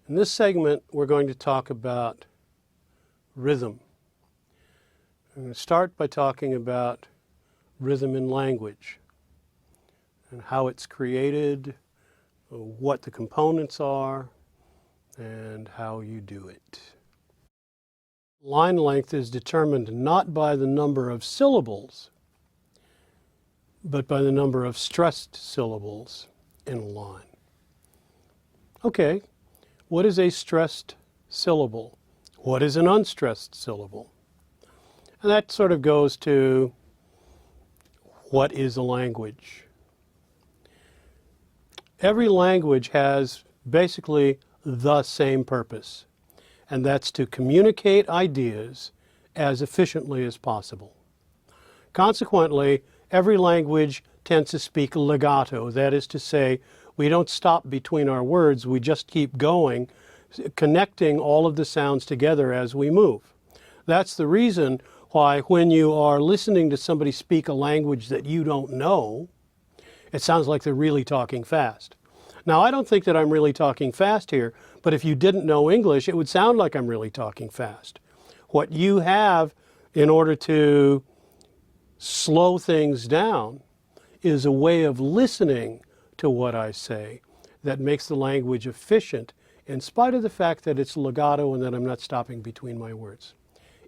In this segment, we're going to talk about rhythm. I'm going to start by talking about rhythm in language and how it's created, what the components are, and how you do it. Line length is determined not by the number of syllables, but by the number of stressed syllables in a line. Okay, what is a stressed syllable? What is an unstressed syllable? And that sort of goes to what is a language? Every language has basically the same purpose, and that's to communicate ideas as efficiently as possible. Consequently, every language tends to speak legato. That is to say, we don't stop between our words, we just keep going, connecting all of the sounds together as we move. That's the reason why when you are listening to somebody speak a language that you don't know, it sounds like they're really talking fast. Now, I don't think that I'm really talking fast here, but if you didn't know English, it would sound like I'm really talking fast. What you have in order to slow things down is a way of listening to what I say that makes the language efficient in spite of the fact that it's legato and that I'm not stopping between my words.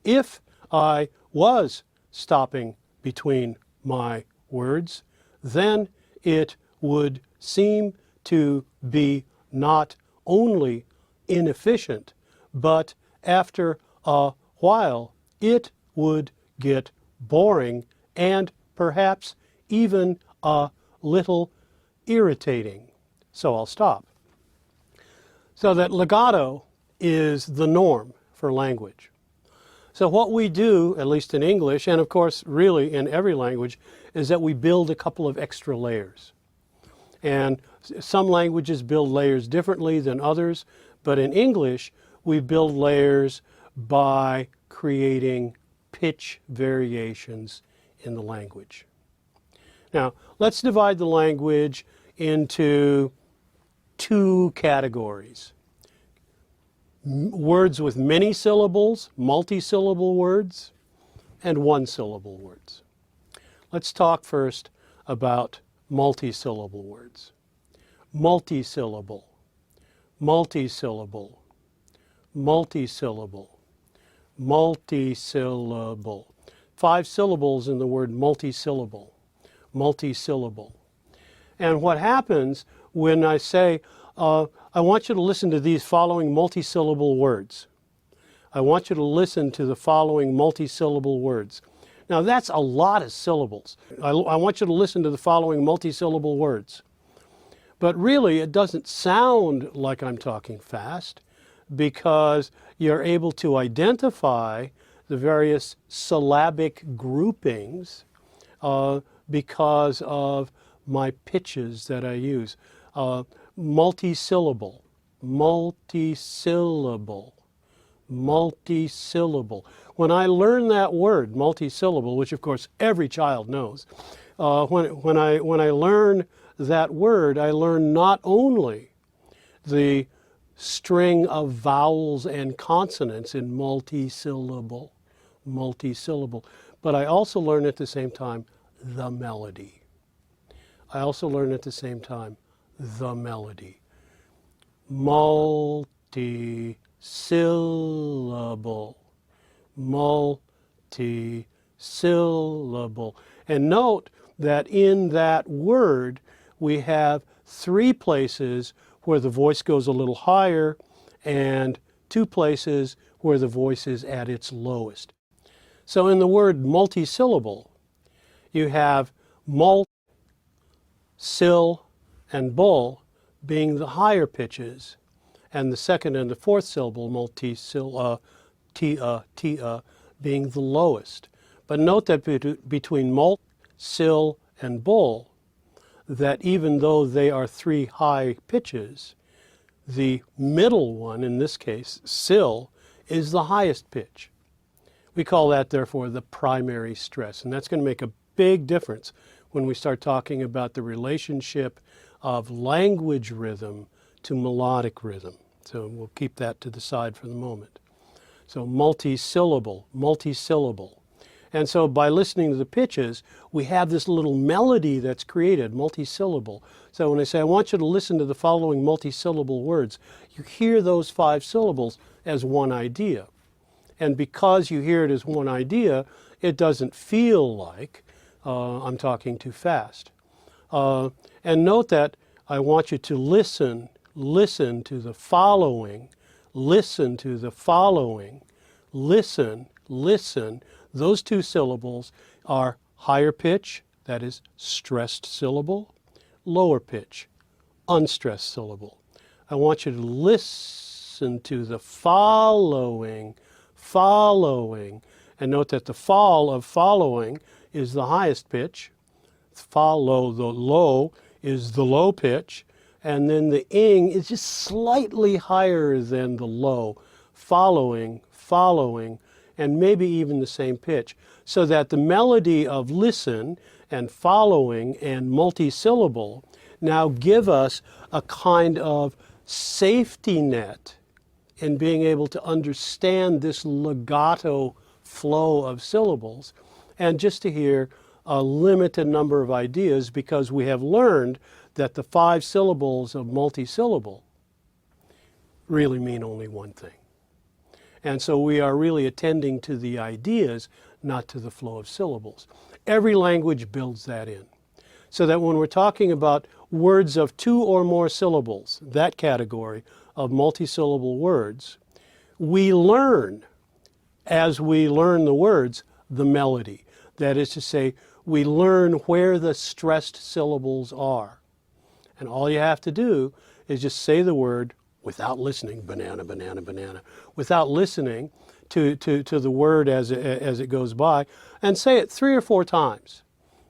If I was stopping between my words, then it would seem to be not only inefficient, but after a while it would get boring and perhaps even a little irritating. So I'll stop. So that legato is the norm for language. So what we do, at least in English, and of course really in every language, is that we build a couple of extra layers. And some languages build layers differently than others, but in English we build layers by creating pitch variations in the language. Now, let's divide the language into two categories. Words with many syllables, multi-syllable words, and one-syllable words. Let's talk first about multi-syllable words. Multi-syllable, multi-syllable, multi-syllable, multi-syllable. 5 syllables in the word multi-syllable, multi-syllable. And what happens when I say, I want you to listen to these following multi-syllable words. I want you to listen to the following multi-syllable words. Now that's a lot of syllables. I want you to listen to the following multi-syllable words. But really it doesn't sound like I'm talking fast because you're able to identify the various syllabic groupings because of my pitches that I use. Multi-syllable, multi-syllable, multi-syllable. When I learn that word, multi-syllable, which of course every child knows, when I learn that word, I learn not only the string of vowels and consonants in multi-syllable, multi-syllable, but I also learn at the same time the melody. I also learn at the same time the melody. Multi-syllable, multi-syllable. And note that in that word we have 3 places where the voice goes a little higher and 2 places where the voice is at its lowest. So in the word multi-syllable, you have mult, syll, and bull being the higher pitches, and the second and the fourth syllable, multi-syll, tia, being the lowest. But note that between mult, syll, and bull, that even though they are 3 high pitches, the middle one, in this case, syll, is the highest pitch. We call that, therefore, the primary stress, and that's going to make a big difference when we start talking about the relationship of language rhythm to melodic rhythm. So we'll keep that to the side for the moment. So multi-syllable, multi-syllable. And so by listening to the pitches, we have this little melody that's created, multi-syllable. So when I say, I want you to listen to the following multi-syllable words, you hear those 5 syllables as one idea. And because you hear it as one idea, it doesn't feel like I'm talking too fast. And note that I want you to listen to the following, listen to the following, listen. Those 2 syllables are higher pitch, that is stressed syllable, lower pitch, unstressed syllable. I want you to listen to the following, and note that the fall of following is the highest pitch, follow, the low is the low pitch, and then the ing is just slightly higher than the low, following, and maybe even the same pitch, so that the melody of listen and following and multi-syllable now give us a kind of safety net in being able to understand this legato flow of syllables, and just to hear a limited number of ideas, because we have learned that the 5 syllables of multi-syllable really mean only one thing. And so we are really attending to the ideas, not to the flow of syllables. Every language builds that in. So that when we're talking about words of 2 or more syllables, that category of multi-syllable words, we learn, as we learn the words, the melody. That is to say, we learn where the stressed syllables are. And all you have to do is just say the word without listening, banana, banana, banana, without listening to the word as it goes by, and say it 3 or 4 times,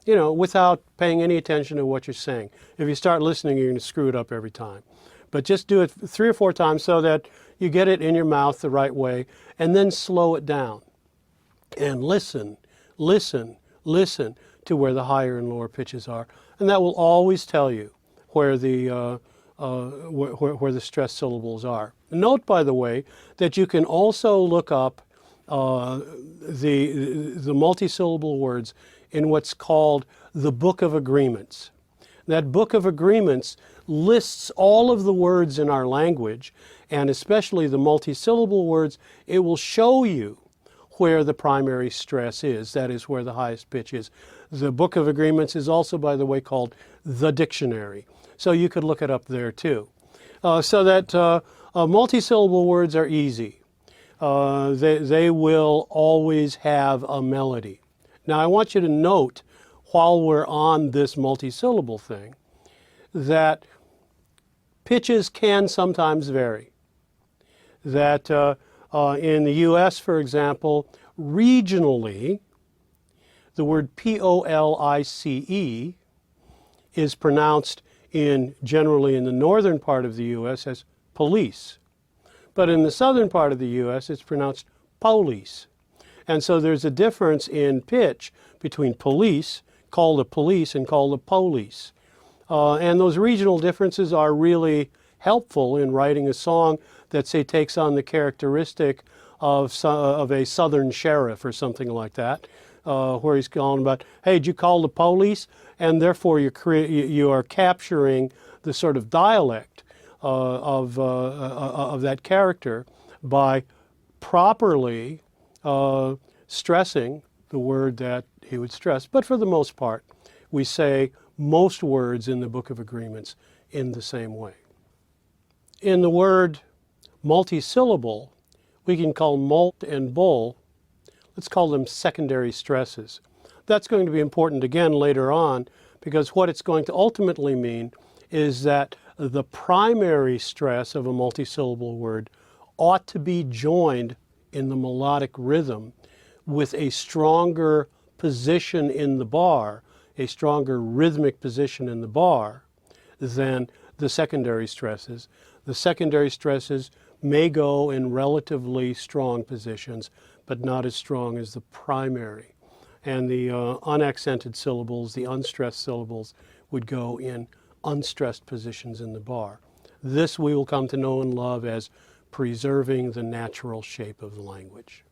without paying any attention to what you're saying. If you start listening, you're going to screw it up every time. But just do it 3 or 4 times so that you get it in your mouth the right way, and then slow it down. And listen to where the higher and lower pitches are. And that will always tell you where the stressed syllables are. Note, by the way, that you can also look up the multi-syllable words in what's called the Book of Agreements. That Book of Agreements lists all of the words in our language, and especially the multi-syllable words. It will show you where the primary stress is, that is, where the highest pitch is. The Book of Agreements is also, by the way, called the dictionary. So you could look it up there too. So that multi-syllable words are easy. They will always have a melody. Now I want you to note, while we're on this multi-syllable thing, that pitches can sometimes vary. That in the U.S., for example, regionally, the word P-O-L-I-C-E is pronounced generally in the northern part of the U.S. as police. But in the southern part of the U.S., it's pronounced police. And so there's a difference in pitch between police, called a police, and called a police. And those regional differences are really helpful in writing a song that, say, takes on the characteristic of a southern sheriff or something like that, where he's calling about, hey, did you call the police? And therefore you are capturing the sort of dialect of that character by properly stressing the word that he would stress. But for the most part, we say most words in the Book of Agreements in the same way. In the word multi-syllable, we can call molt and bull, let's call them secondary stresses. That's going to be important again later on, because what it's going to ultimately mean is that the primary stress of a multi-syllable word ought to be joined in the melodic rhythm with a stronger position in the bar, a stronger rhythmic position in the bar than the secondary stresses. The secondary stresses may go in relatively strong positions, but not as strong as the primary. And the unaccented syllables, the unstressed syllables, would go in unstressed positions in the bar. This we will come to know and love as preserving the natural shape of the language.